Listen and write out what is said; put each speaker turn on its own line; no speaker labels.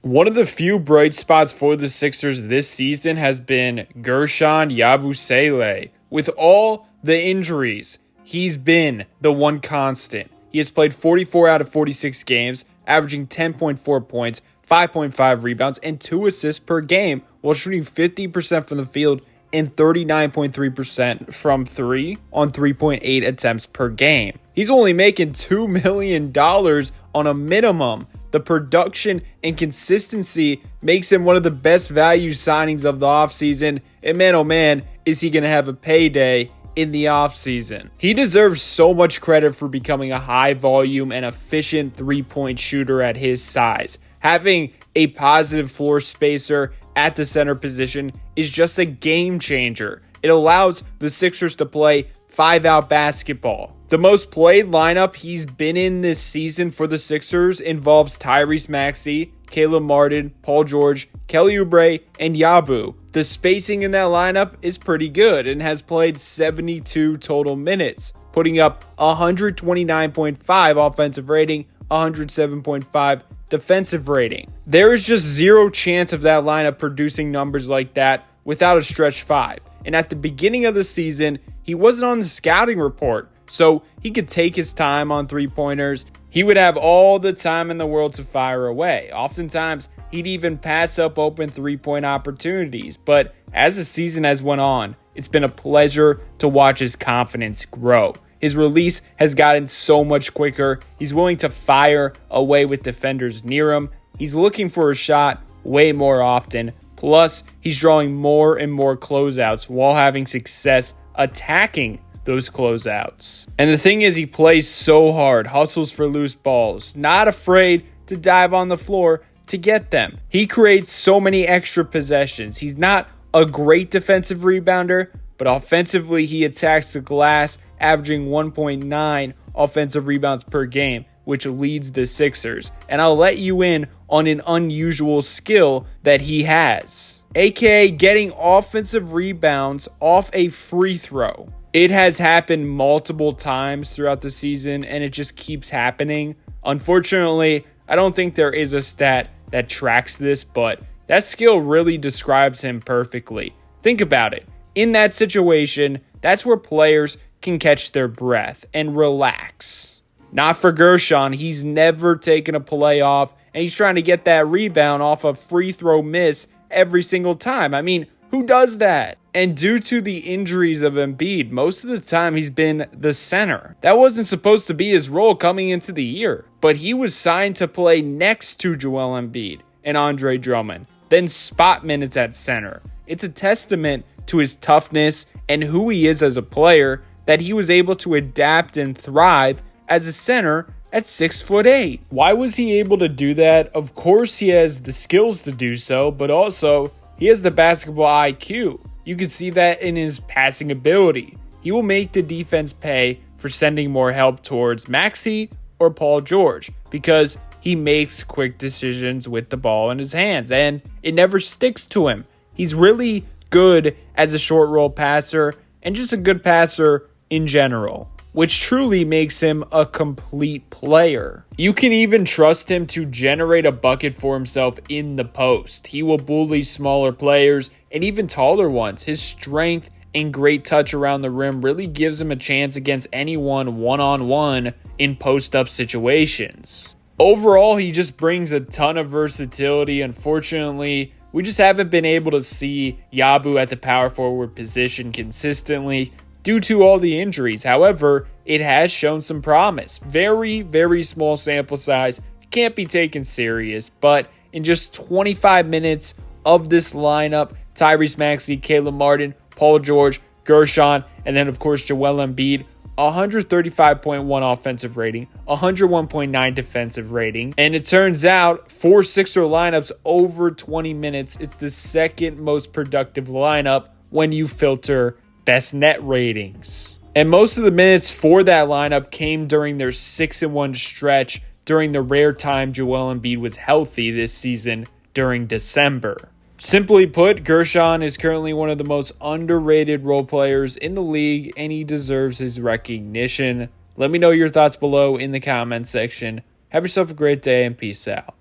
One of the few bright spots for the Sixers this season has been Guerschon Yabusele. With all the injuries, he's been the one constant. He has played 44 out of 46 games, averaging 10.4 points, 5.5 rebounds, and 2 assists per game, while shooting 50% from the field and 39.3% from 3 on 3.8 attempts per game. He's only making $2 million on a minimum. The production and consistency makes him one of the best value signings of the offseason. And man, oh man, is he going to have a payday in the offseason. He deserves so much credit for becoming a high volume and efficient three-point shooter at his size. Having a positive floor spacer at the center position is just a game changer. It allows the Sixers to play 5-out basketball. The most played lineup he's been in this season for the Sixers involves Tyrese Maxey, Caleb Martin, Paul George, Kelly Oubre, and Yabu. The spacing in that lineup is pretty good and has played 72 total minutes, putting up 129.5 offensive rating, 107.5 defensive rating. There is just zero chance of that lineup producing numbers like that without a stretch 5. And at the beginning of the season, he wasn't on the scouting report, so he could take his time on three-pointers. He would have all the time in the world to fire away. Oftentimes, he'd even pass up open three-point opportunities. But as the season has went on, it's been a pleasure to watch his confidence grow. His release has gotten so much quicker. He's willing to fire away with defenders near him. He's looking for a shot way more often. Plus, he's drawing more and more closeouts while having success attacking those closeouts. And the thing is, he plays so hard, hustles for loose balls, not afraid to dive on the floor to get them. He creates so many extra possessions. He's not a great defensive rebounder, but offensively, he attacks the glass, averaging 1.9 offensive rebounds per game, which leads the Sixers. And I'll let you in on an unusual skill that he has, aka getting offensive rebounds off a free throw. It has happened multiple times throughout the season, and it just keeps happening. Unfortunately, I don't think there is a stat that tracks this, but that skill really describes him perfectly. Think about it. In that situation, that's where players can catch their breath and relax. Not for Guerschon. He's never taken a play off, and he's trying to get that rebound off a free throw miss every single time. I mean, who does that? And due to the injuries of Embiid, most of the time he's been the center. That wasn't supposed to be his role coming into the year, but he was signed to play next to Joel Embiid and Andre Drummond, then spot minutes at center. It's a testament to his toughness and who he is as a player that he was able to adapt and thrive as a center at 6'8". Why was he able to do that? Of course, he has the skills to do so, but also he has the basketball IQ. You can see that in his passing ability. He will make the defense pay for sending more help towards Maxey or Paul George because he makes quick decisions with the ball in his hands and it never sticks to him. He's really good as a short roll passer and just a good passer in general, which truly makes him a complete player. You can even trust him to generate a bucket for himself in the post. He will bully smaller players and even taller ones. His strength and great touch around the rim really gives him a chance against anyone one-on-one in post-up situations. Overall, he just brings a ton of versatility. Unfortunately, we just haven't been able to see Yabu at the power forward position consistently due to all the injuries. However, it has shown some promise. Very, very small sample size. Can't be taken serious. But in just 25 minutes of this lineup, Tyrese Maxey, Caleb Martin, Paul George, Guerschon, and then of course Joel Embiid, 135.1 offensive rating, 101.9 defensive rating. And it turns out for Sixer lineups over 20 minutes, it's the second most productive lineup when you filter best net ratings. And most of the minutes for that lineup came during their 6-1 stretch during the rare time Joel Embiid was healthy this season during December. Simply put, Guerschon is currently one of the most underrated role players in the league, and he deserves his recognition. Let me know your thoughts below in the comments section. Have yourself a great day, and peace out.